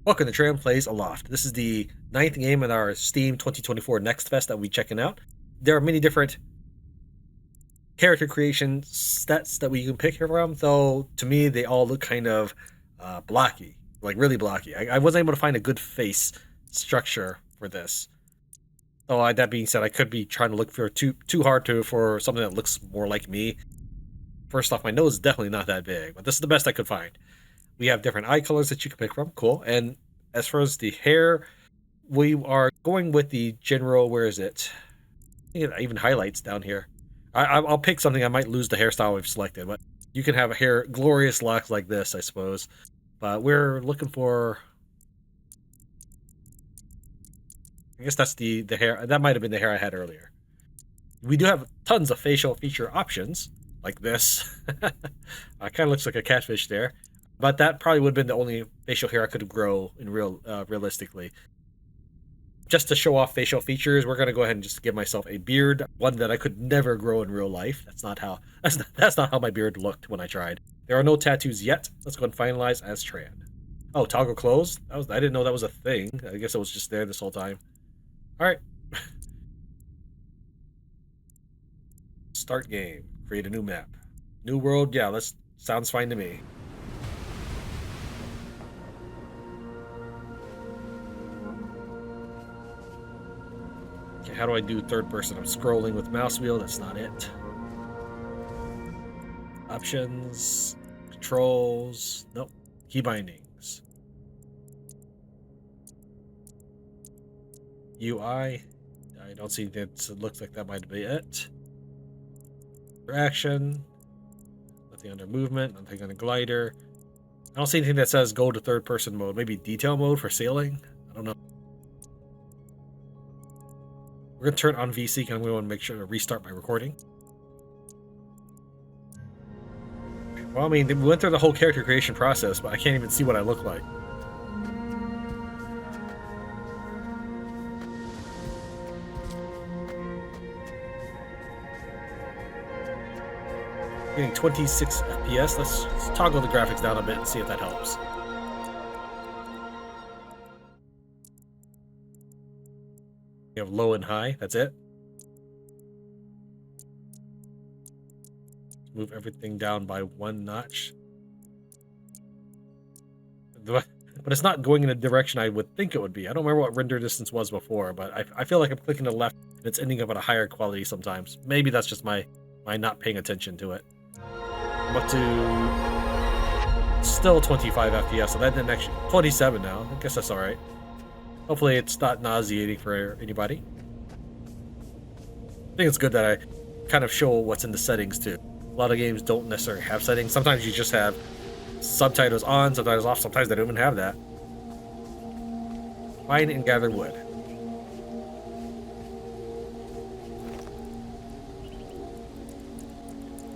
Welcome to Tran Plays Aloft. This is the 9th game in our Steam 2024 Next Fest that we're checking out. There are many different character creation stats that we can pick here from, though to me they all look kind of blocky, like really blocky. I wasn't able to find a good face structure for this. Though that being said, I could be trying to look for too hard for something that looks more like me. First off, my nose is definitely not that big, but this is the best I could find. We have different eye colors that you can pick from. Cool. And as far as the hair, we are going with the general, where is it? I think it even highlights down here. I'll pick something. I might lose the hairstyle we've selected, but you can have a hair, glorious locks like this, I suppose. But we're looking for, I guess that's the hair. That might have been the hair I had earlier. We do have tons of facial feature options, like this. Kind of looks like a catfish there. But that probably would have been the only facial hair I could grow in realistically. Just to show off facial features, we're gonna go ahead and just give myself a beard, one that I could never grow in real life. That's not how my beard looked when I tried. There are no tattoos yet. Let's go and finalize as Tran. Oh, toggle close. I didn't know that was a thing. I guess it was just there this whole time. All right. Start game. Create a new map. New world. Yeah, sounds fine to me. Okay, how do I do third person? I'm scrolling with mouse wheel. That's not it. Options, controls. Nope. Key bindings. UI. I don't see that. It looks like that might be it. Action. Nothing under movement. Nothing under glider. I don't see anything that says go to third person mode. Maybe detail mode for sailing. I don't know. We're going to turn on VC and I'm going to make sure to restart my recording. Well, I mean, we went through the whole character creation process, but I can't even see what I look like. Getting 26 FPS. Let's toggle the graphics down a bit and see if that helps. You have low and high, that's it. Move everything down by one notch. But it's not going in a direction I would think it would be. I don't remember what render distance was before, but I feel like I'm clicking to the left and it's ending up at a higher quality sometimes. Maybe that's just my not paying attention to it. I'm up to still 25 FPS, so that didn't actually 27 now. I guess that's alright. Hopefully it's not nauseating for anybody. I think it's good that I kind of show what's in the settings too. A lot of games don't necessarily have settings. Sometimes you just have subtitles on, subtitles off. Sometimes they don't even have that. Find and gather wood.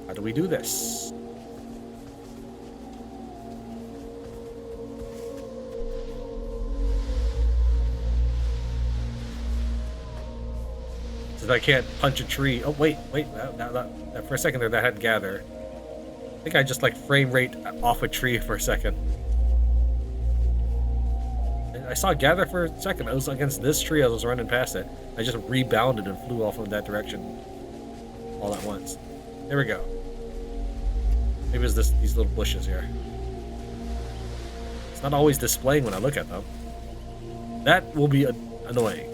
How do we do this? I can't punch a tree. Oh, wait. That for a second there, that had gather. I think I just like frame rate off a tree for a second. I saw gather for a second. I was against this tree. I was running past it. I just rebounded and flew off in that direction all at once. There we go. Maybe it's these little bushes here. It's not always displaying when I look at them. That will be annoying.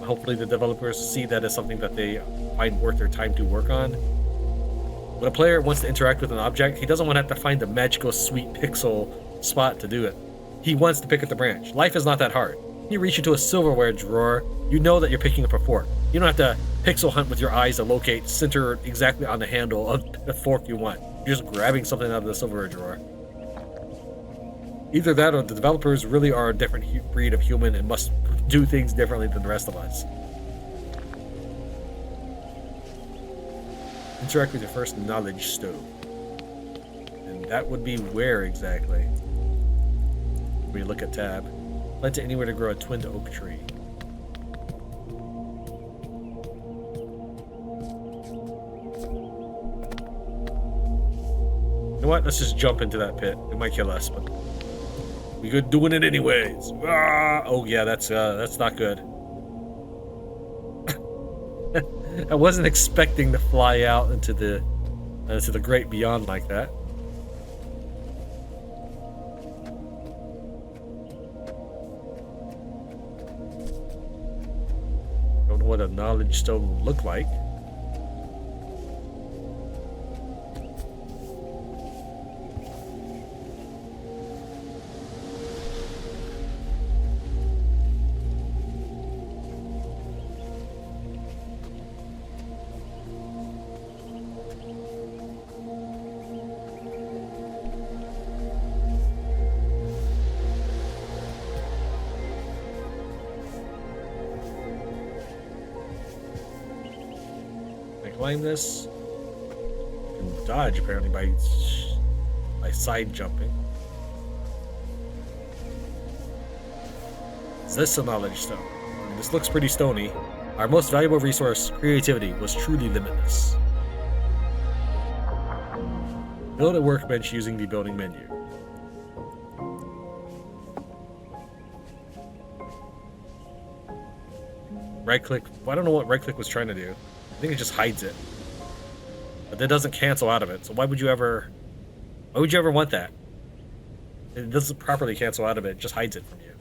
Hopefully the developers see that as something that they find worth their time to work on. When a player wants to interact with an object, he doesn't want to have to find the magical sweet pixel spot to do it. He wants to pick up the branch. Life is not that hard. You reach into a silverware drawer, you know that you're picking up a fork. You don't have to pixel hunt with your eyes to locate center exactly on the handle of the fork you want. You're just grabbing something out of the silverware drawer. Either that or the developers really are a different breed of human and must do things differently than the rest of us. Interact with your first knowledge stove. And that would be where exactly? We look at tab. Plant it anywhere to grow a twinned oak tree. You know what? Let's just jump into that pit. It might kill us, but We good doing it anyways. Ah! Oh yeah, that's not good. I wasn't expecting to fly out into the great beyond like that. Don't know what a knowledge stone would look like. Climb this. You can dodge apparently by side jumping. Is this a knowledge stone? This looks pretty stony. Our most valuable resource, creativity, was truly limitless. Build a workbench using the building menu. Right click. Well, I don't know what right click was trying to do. I think it just hides it. But that doesn't cancel out of it. So why would you ever want that? It doesn't properly cancel out of it, it just hides it from you.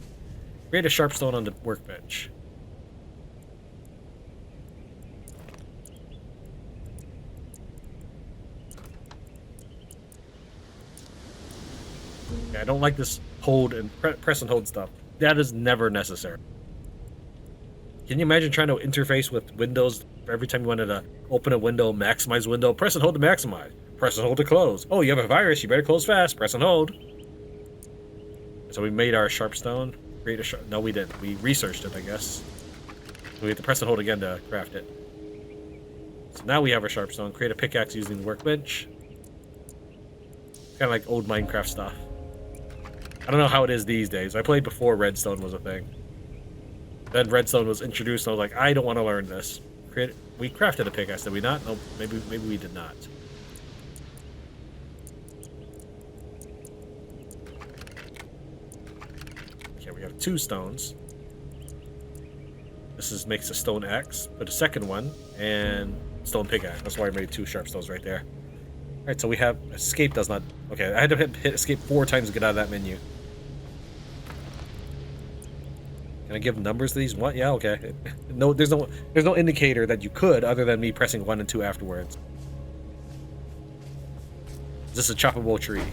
Create a sharp stone on the workbench. Okay, I don't like this hold and press and hold stuff. That is never necessary. Can you imagine trying to interface with Windows every time you wanted to open a window, maximize window, press and hold to maximize, press and hold to close. Oh, you have a virus, you better close fast, press and hold. So we made our sharp stone. Create a sharp. No, we didn't. We researched it, I guess. So we have to press and hold again to craft it. So now we have our sharp stone. Create a pickaxe using the workbench. Kind of like old Minecraft stuff. I don't know how it is these days. I played before redstone was a thing. Then redstone was introduced, and I was like, I don't want to learn this. We crafted a pickaxe, did we not? No, maybe we did not. Okay, we have 2 stones. This makes a stone axe. Put a second one, and stone pickaxe. That's why I made 2 sharp stones right there. Alright, so we have escape does not... Okay, I had to hit escape 4 times to get out of that menu. Can I give numbers to these? What? Yeah, okay. No, there's no indicator that you could other than me pressing 1 and 2 afterwards. Is this a choppable tree?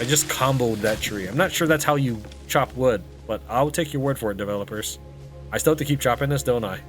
I just comboed that tree. I'm not sure that's how you chop wood, but I'll take your word for it, developers. I still have to keep chopping this, don't I?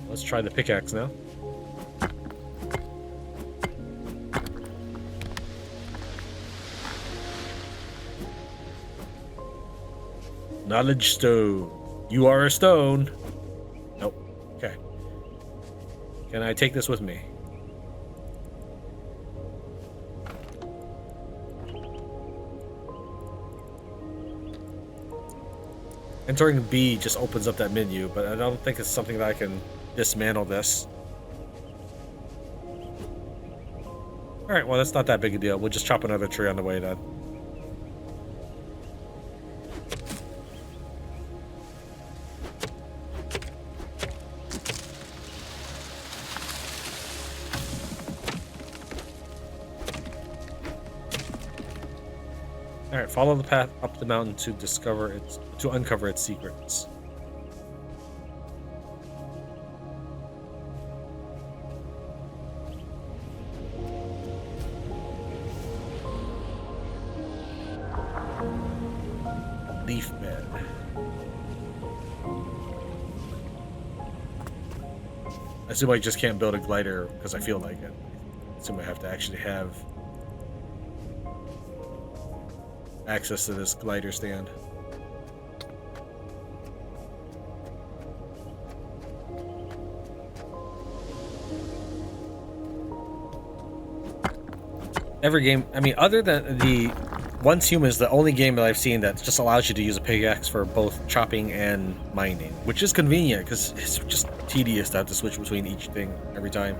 Let's try the pickaxe now. Knowledge stone. You are a stone. Nope. Okay. Can I take this with me? Entering B just opens up that menu, but I don't think it's something that I can dismantle this. Alright, well that's not that big a deal. We'll just chop another tree on the way then. Alright, follow the path up the mountain to uncover its secrets. Leaf bed. I assume I just can't build a glider because I feel like it. I assume I have to actually have access to this glider stand. Every game, I mean, other than the Once Human is the only game that I've seen that just allows you to use a pickaxe for both chopping and mining, which is convenient because it's just tedious to have to switch between each thing every time.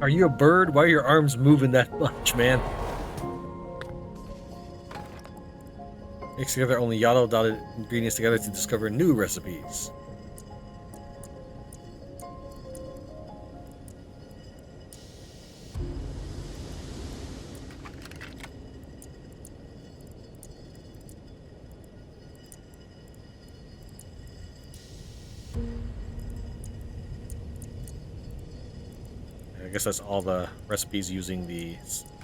Are you a bird? Why are your arms moving that much, man? Mix together only yellow dotted ingredients together to discover new recipes. I guess that's all the recipes using the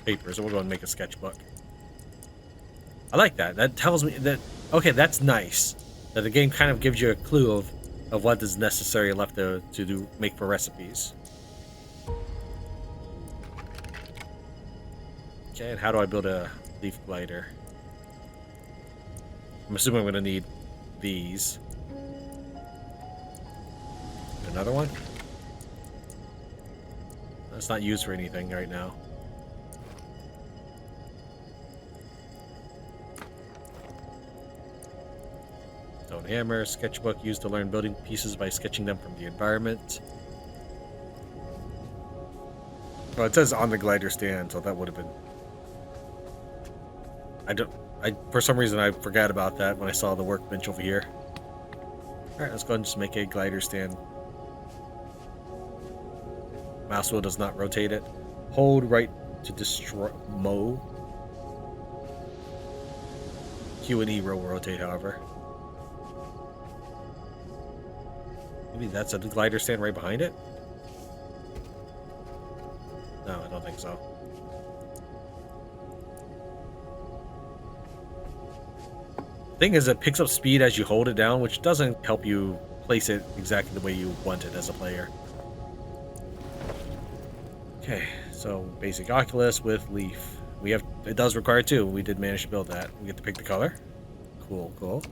paper, so we'll go and make a sketchbook. I like that. That tells me that, okay, that's nice. That the game kind of gives you a clue of what is necessary left to make for recipes. Okay, and how do I build a leaf glider? I'm assuming I'm going to need these. Another one? It's not used for anything right now. Stone hammer, sketchbook used to learn building pieces by sketching them from the environment. Well, it says on the glider stand, so that would have been... for some reason I forgot about that when I saw the workbench over here. Alright, let's go ahead and just make a glider stand. Mouse wheel does not rotate it. Hold right to destroy mow. Q and E will rotate, however. Maybe that's a glider stand right behind it? No, I don't think so. Thing is, it picks up speed as you hold it down, which doesn't help you place it exactly the way you want it as a player. Okay, so basic Oculus with leaf. It does require two. We did manage to build that. We get to pick the color. Cool, cool.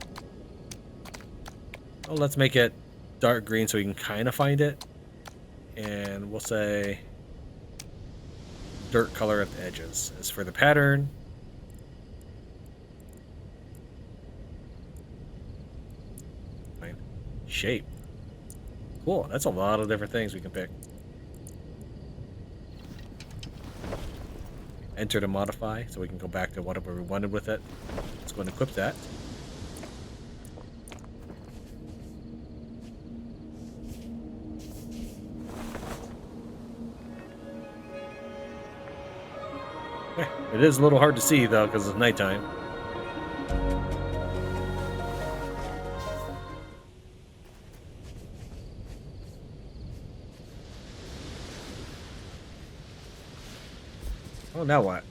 Well, let's make it dark green so we can kind of find it. And we'll say dirt color at the edges. As for the pattern, fine. Shape. Cool, that's a lot of different things we can pick. Enter to modify, so we can go back to whatever we wanted with it. Let's go and equip that. It is a little hard to see though because it's nighttime. Oh, now what?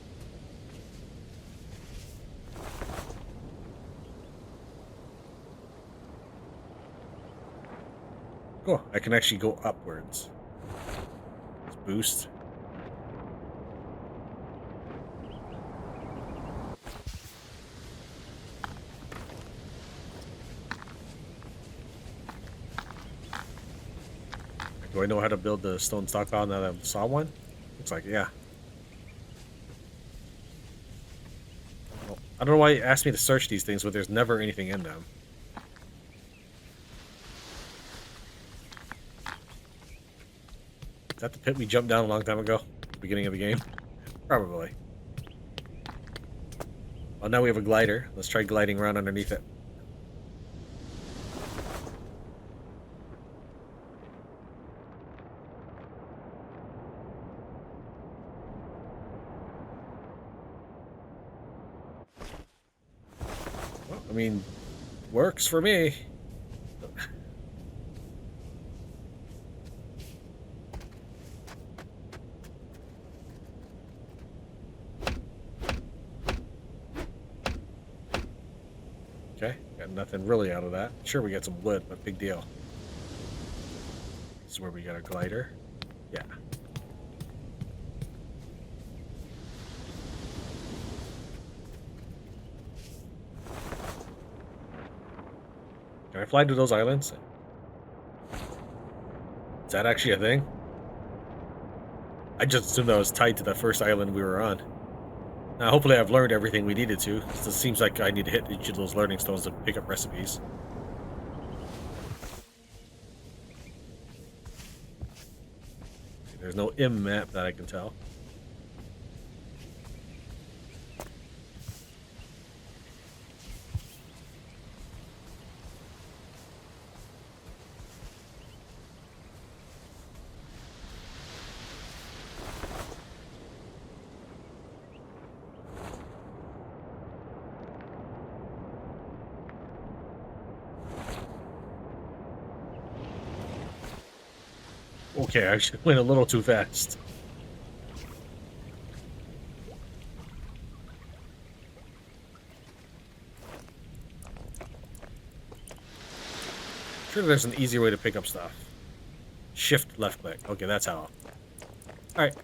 Cool, I can actually go upwards. Let's boost. Do I know how to build the stone stockpile now that I saw one? Looks like, yeah. Well, I don't know why it asked me to search these things, but there's never anything in them. Is that the pit we jumped down a long time ago? Beginning of the game? Probably. Well, now we have a glider. Let's try gliding around underneath it. Well, I mean, works for me. Okay, got nothing really out of that. Sure, we got some wood, but big deal. This is where we got our glider. Yeah. Can I fly to those islands? Is that actually a thing? I just assumed that was tied to the first island we were on. Now, hopefully I've learned everything we needed to. It seems like I need to hit each of those learning stones to pick up recipes. There's no M map that I can tell. Okay, I actually went a little too fast. Sure, there's an easier way to pick up stuff. Shift left click. Okay, that's how. Alright.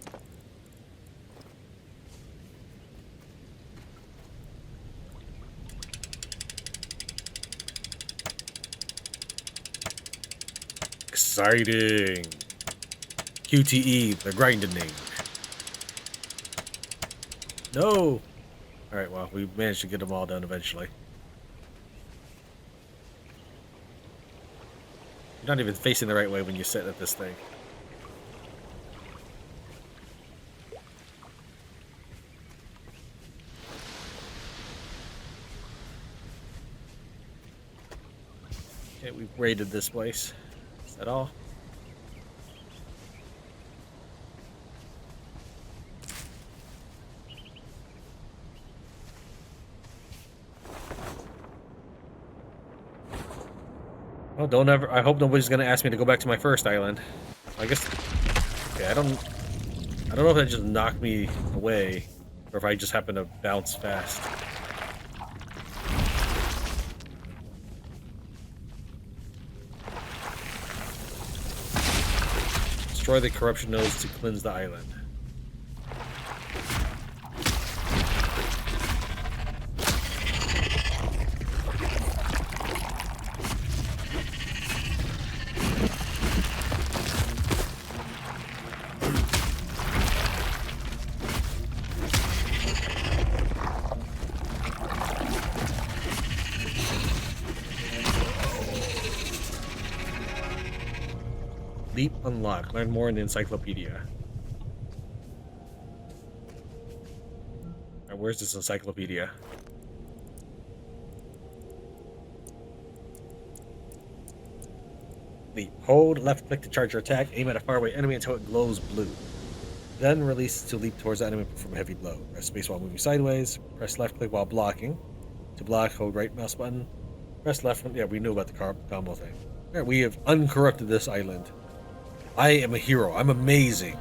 Exciting. QTE, the grinding. No! Alright, well, we managed to get them all done eventually. You're not even facing the right way when you sit at this thing. Okay, we've raided this place. Is that all? Oh, don't ever. I hope nobody's gonna ask me to go back to my first island. I guess. Okay, I don't know if that just knocked me away, or if I just happen to bounce fast. Destroy the corruption nodes to cleanse the island. Leap unlocked. Learn more in the encyclopedia. Now, where's this encyclopedia? Leap. Hold left click to charge your attack. Aim at a faraway enemy until it glows blue. Then release to leap towards the enemy from a heavy blow. Press space while moving sideways. Press left click while blocking. To block, hold right mouse button. Press left. Yeah, we knew about the combo thing. Alright, we have uncorrupted this island. I am a hero. I'm amazing.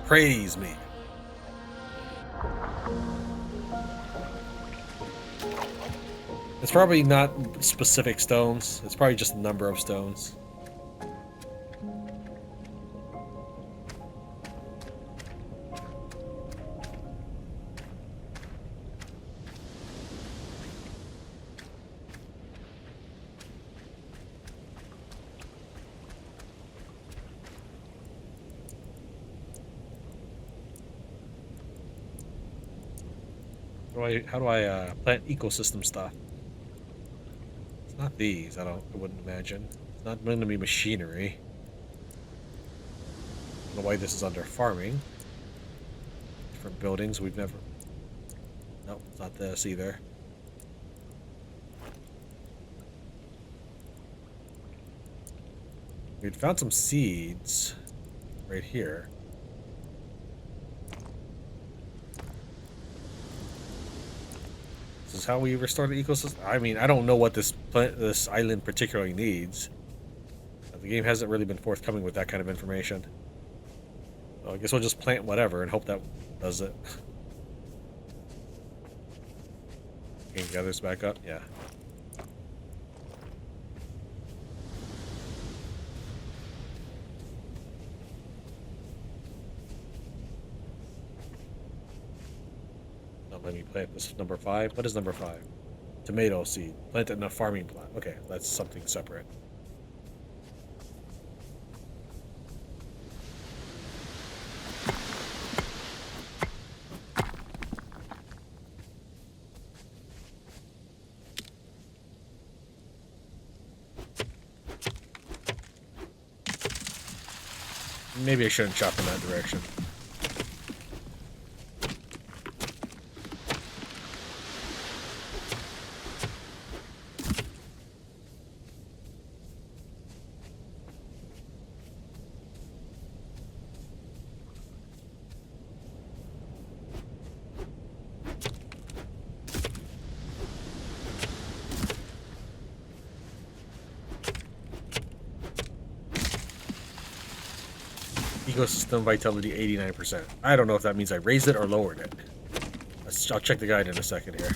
Praise me. It's probably not specific stones. It's probably just a number of stones. How do I plant ecosystem stuff? It's not these. I wouldn't imagine. It's not going to be machinery. I don't know why this is under farming. different buildings we've never... Nope, it's not this either. We'd found some seeds right here. This is how we restore the ecosystem. I mean, I don't know what this island particularly needs. The game hasn't really been forthcoming with that kind of information. So I guess we'll just plant whatever and hope that does it. Game gathers back up, yeah. Don't let me plant this. Number 5. What is number 5? Tomato seed. Plant it in a farming plot. Okay, that's something separate. Maybe I shouldn't chop in that direction. Ecosystem vitality 89%. I don't know if that means I raised it or lowered it. I'll check the guide in a second here.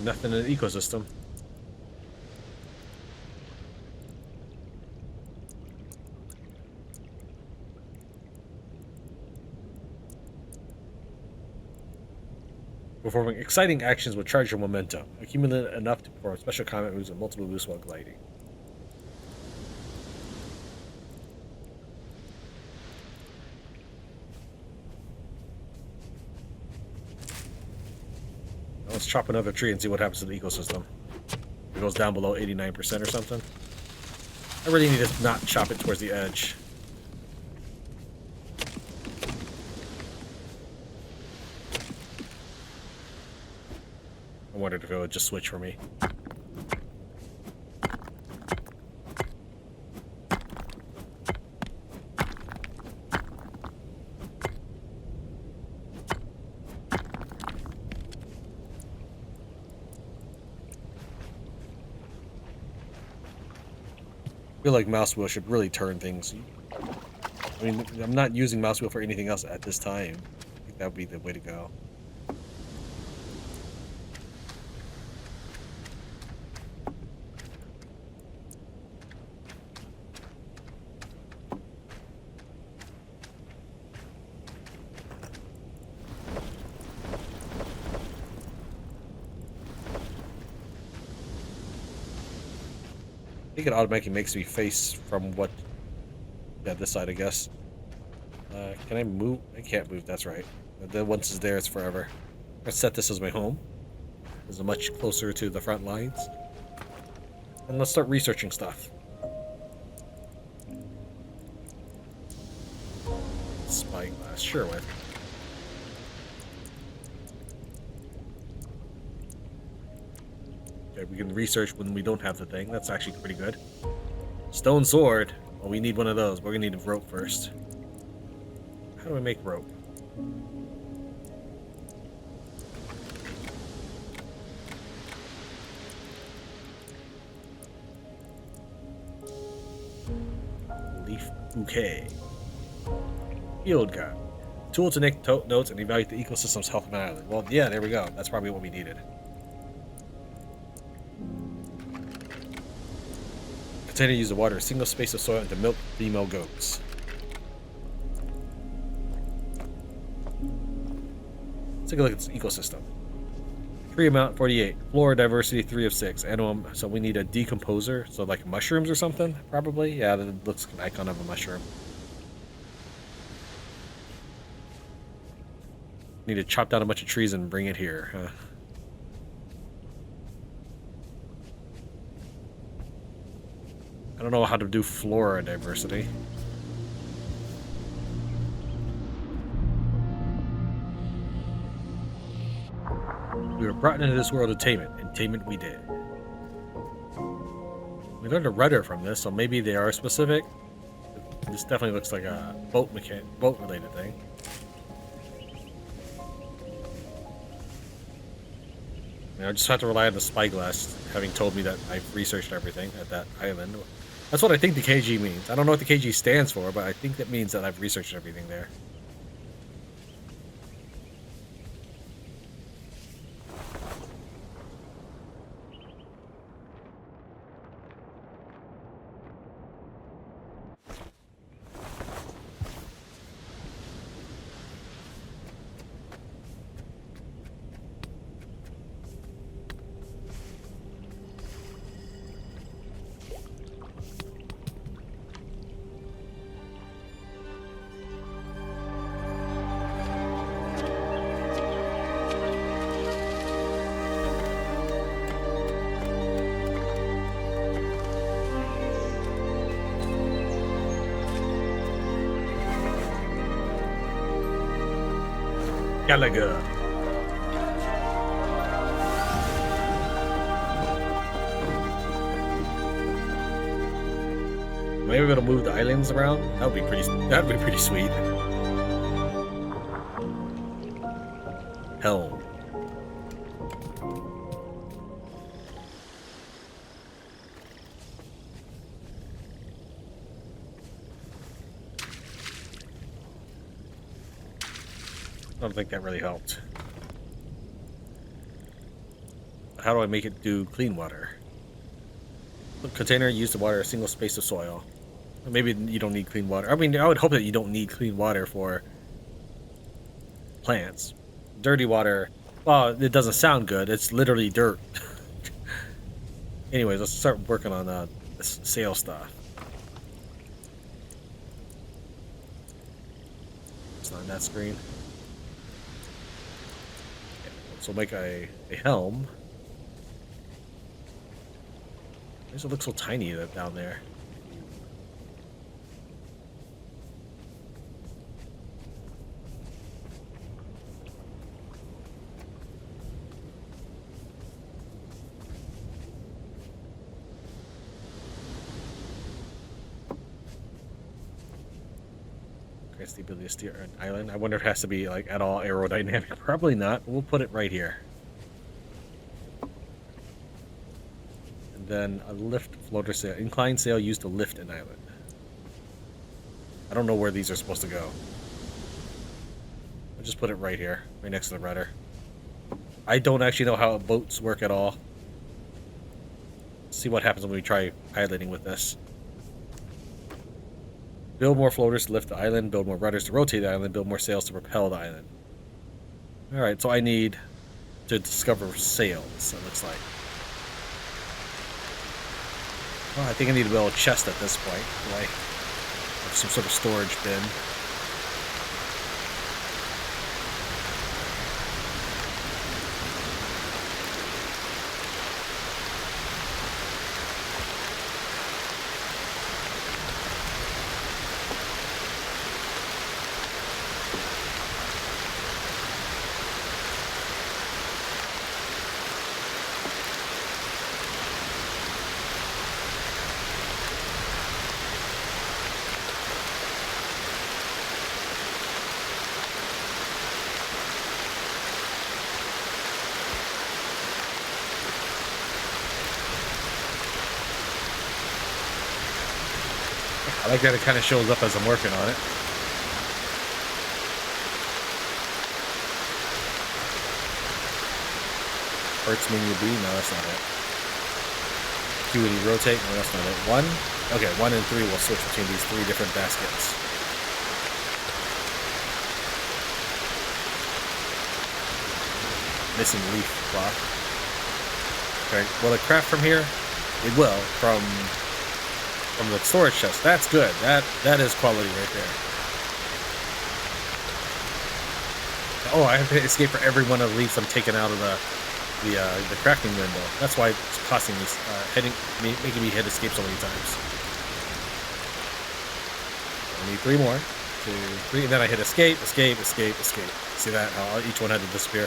Nothing in the ecosystem. Performing exciting actions will charge your momentum. Accumulate enough to perform special combat moves and multiple boosts while gliding. Let's chop another tree and see what happens to the ecosystem. It goes down below 89% or something. I really need to not chop it towards the edge. I wondered if it would just switch for me. I feel like mouse wheel should really turn things. I mean, I'm not using mouse wheel for anything else at this time. I think that would be the way to go. I think it automatically makes me face from what... Yeah, this side, I guess. Can I move? I can't move, that's right. Then once it's there, it's forever. Let's set this as my home. This is much closer to the front lines. And let's start researching stuff. Spyglass, sure, why? Okay, we can research when we don't have the thing. That's actually pretty good. Stone sword. Well, we need one of those. We're gonna need a rope first. How do I make rope? Leaf bouquet. Field guide. Tool to make notes and evaluate the ecosystem's health on an island. Well, yeah, there we go. That's probably what we needed. Continue to use the water, a single space of soil, and to milk female goats. Let's take a look at this ecosystem. Tree amount 48. Flora diversity 3 of 6. Animal, so we need a decomposer. So like mushrooms or something, probably. Yeah, that looks like an icon of a mushroom. Need to chop down a bunch of trees and bring it here. Huh? I don't know how to do flora diversity. We were brought into this world of tainment, and tainment we did. We learned a rudder from this, so maybe they are specific. This definitely looks like a boat-related thing. I just have to rely on the spyglass having told me that I've researched everything at that island. That's what I think the KG means. I don't know what the KG stands for, but I think that means that I've researched everything there. Gallagher. Maybe we're gonna move the islands around. That'd be pretty sweet. Helm. I don't think that really helped. How do I make it do clean water? Container used to water a single space of soil. Maybe you don't need clean water. I mean, I would hope that you don't need clean water for plants. Dirty water, well, it doesn't sound good. It's literally dirt. Anyways, let's start working on this sail stuff. It's not on that screen. So we'll make a helm. Why does it look so tiny down there? The ability to steer an island. I wonder if it has to be like at all aerodynamic. Probably not. We'll put it right here. And then a lift floater sail. Inclined sail used to lift an island. I don't know where these are supposed to go. I'll just put it right here, right next to the rudder. I don't actually know how boats work at all. Let's see what happens when we try piloting with this. Build more floaters to lift the island, build more rudders to rotate the island, build more sails to propel the island. Alright, so I need to discover sails, it looks like. Well, I think I need to build a chest at this point. Like some sort of storage bin. I like that it kind of shows up as I'm working on it. Hertz menu B? No, that's not it. Acuity rotate? No, that's not it. 1? Okay, 1 and 3 will switch between these 3 different baskets. missing leaf cloth. Okay, will it craft from here? It will, from the storage chest. That's good. That is quality right there. Oh, I have to escape for every one of the leaves I'm taking out of the crafting window. That's why it's costing me, making me hit escape so many times. I need 3 more. 2, 3, and then I hit escape, escape, escape, escape. See that? How each one had to disappear.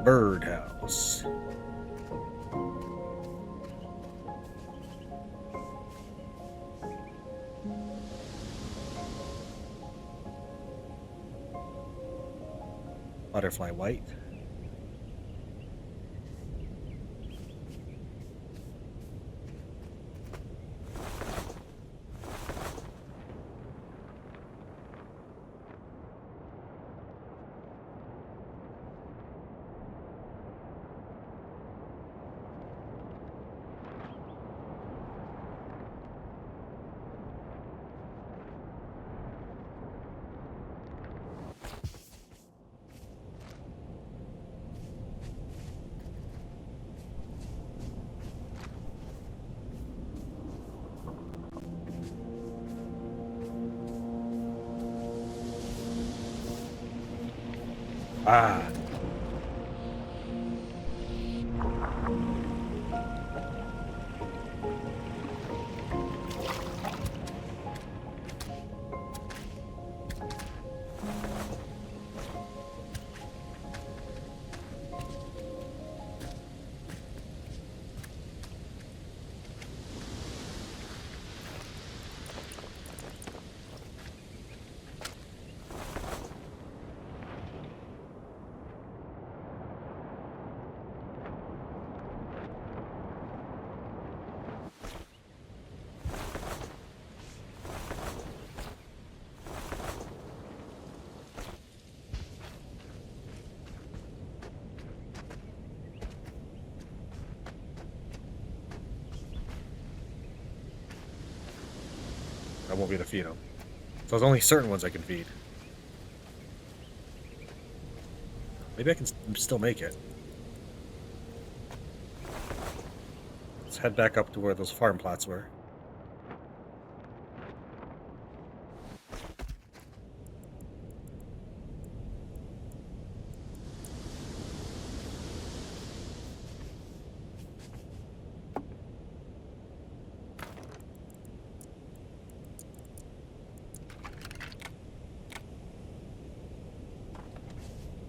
Birdhouse. Butterfly white. Ah. I won't be able to feed them. So there's only certain ones I can feed. Maybe I can still make it. Let's head back up to where those farm plots were.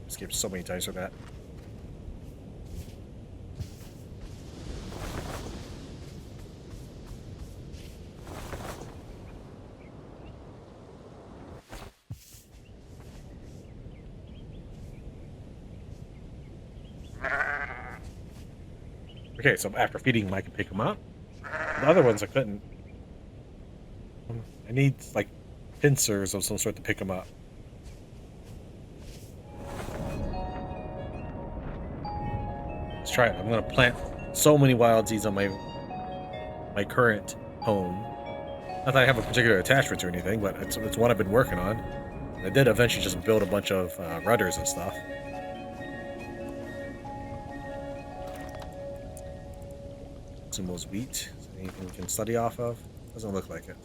Skipped so many times for that. Okay, so after feeding them, I can pick them up. The other ones I couldn't. I need, like, pincers of some sort to pick them up. Let's try it. I'm going to plant so many wild seeds on my current home. Not that I have a particular attachment to anything, but it's what I've been working on. I did eventually just build a bunch of rudders and stuff. Sumo's wheat. Is there anything we can study off of? Doesn't look like it.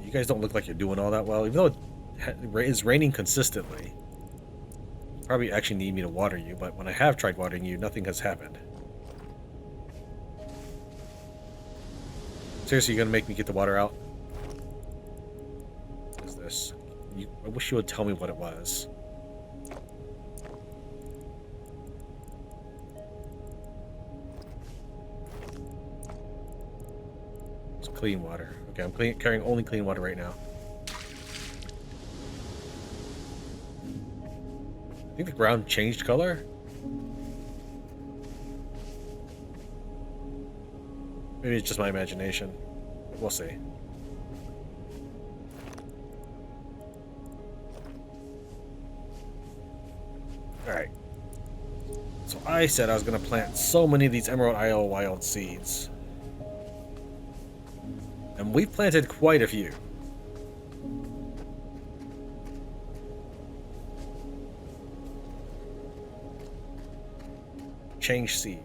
You guys don't look like you're doing all that well, even though it is raining consistently. probably actually need me to water you, but when I have tried watering you, nothing has happened. Seriously, you're gonna make me get the water out? What is this? I wish you would tell me what it was. It's clean water. Okay, I'm carrying only clean water right now. I think the ground changed color. Maybe it's just my imagination. We'll see. Alright. So I said I was going to plant so many of these Emerald Isle wild seeds. And we've planted quite a few. Change seed.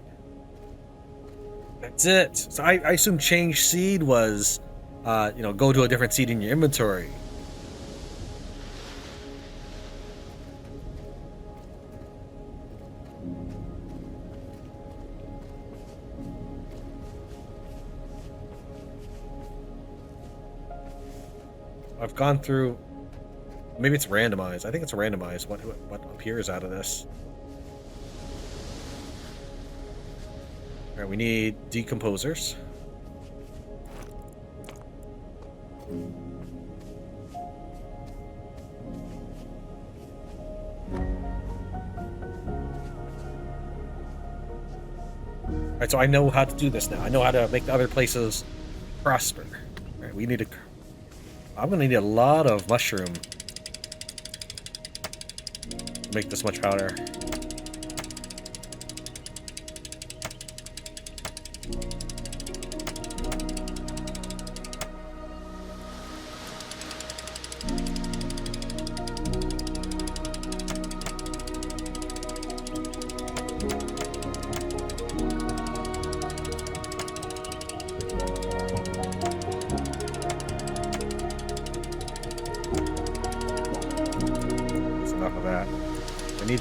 That's it. So I assume change seed was, go to a different seed in your inventory. I've gone through. Maybe it's randomized. I think it's randomized. What appears out of this? All right, we need decomposers. All right, so I know how to do this now. I know how to make the other places prosper. All right, we need to. I'm gonna need a lot of mushroom to make this much powder.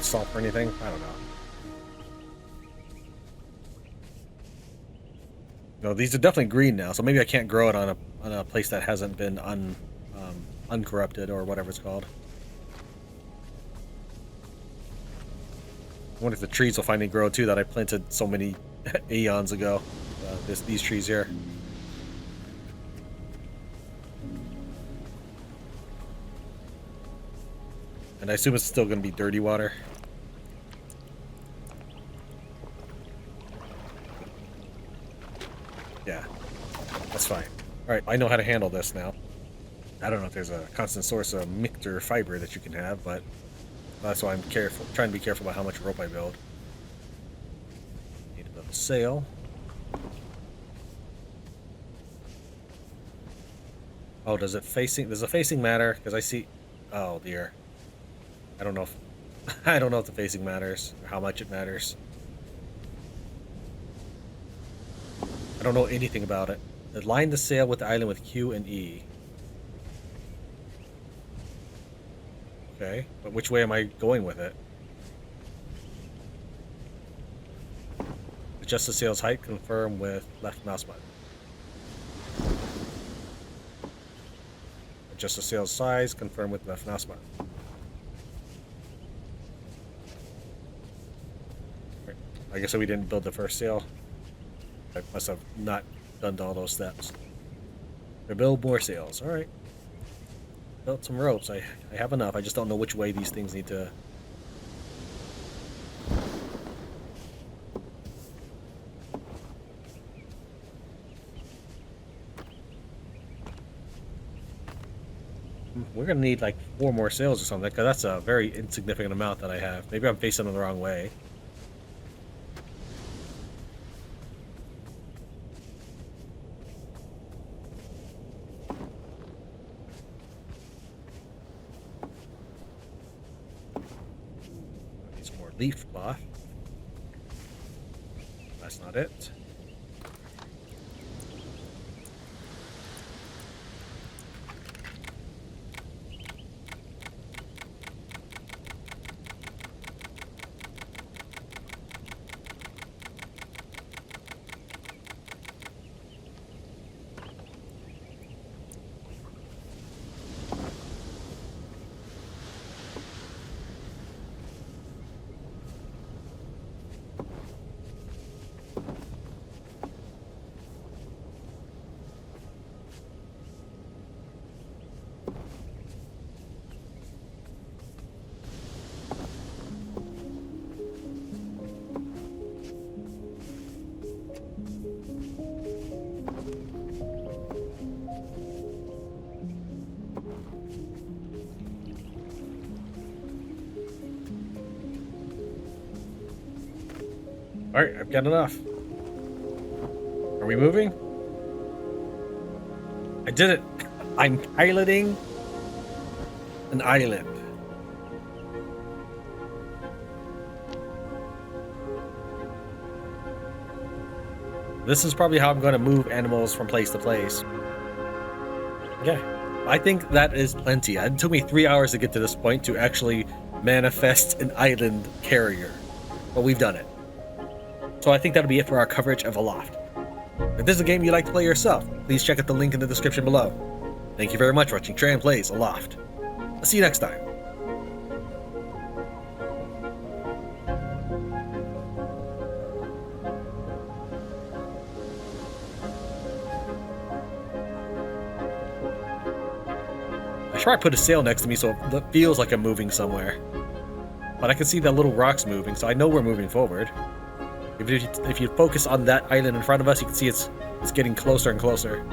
Salt for anything? I don't know. No, these are definitely green now, so maybe I can't grow it on a place that hasn't been uncorrupted or whatever it's called. I wonder if the trees will finally grow too that I planted so many eons ago. These trees here. And I assume it's still going to be dirty water. Yeah, that's fine. Alright, I know how to handle this now. I don't know if there's a constant source of mixture fiber that you can have, but that's why I'm trying to be careful about how much rope I build. Need to build a sail. Oh, does a facing matter? Because I see... Oh, dear. I don't know if... I don't know if the facing matters, or how much it matters. I don't know anything about it. Align the sail with the island with Q and E. Okay, but which way am I going with it? Adjust the sail's height, confirm with left mouse button. Adjust the sail's size, confirm with left mouse button. Right. I guess we didn't build the first sail. I must have not done all those steps. To build more sails. Alright. Built some ropes. I have enough. I just don't know which way these things need to... We're going to need like 4 more sails or something, because that's a very insignificant amount that I have. Maybe I'm facing them the wrong way. Leaf cloth. That's not it. Alright, I've got enough. Are we moving? I did it! I'm piloting an island. This is probably how I'm going to move animals from place to place. Okay. I think that is plenty. It took me 3 hours to get to this point to actually manifest an island carrier. But we've done it. So I think that'll be it for our coverage of Aloft. If this is a game you'd like to play yourself, please check out the link in the description below. Thank you very much for watching Tran Plays Aloft. I'll see you next time. I should probably put a sail next to me so it feels like I'm moving somewhere. But I can see that little rock's moving, so I know we're moving forward. If you focus on that island in front of us, you can see it's getting closer and closer.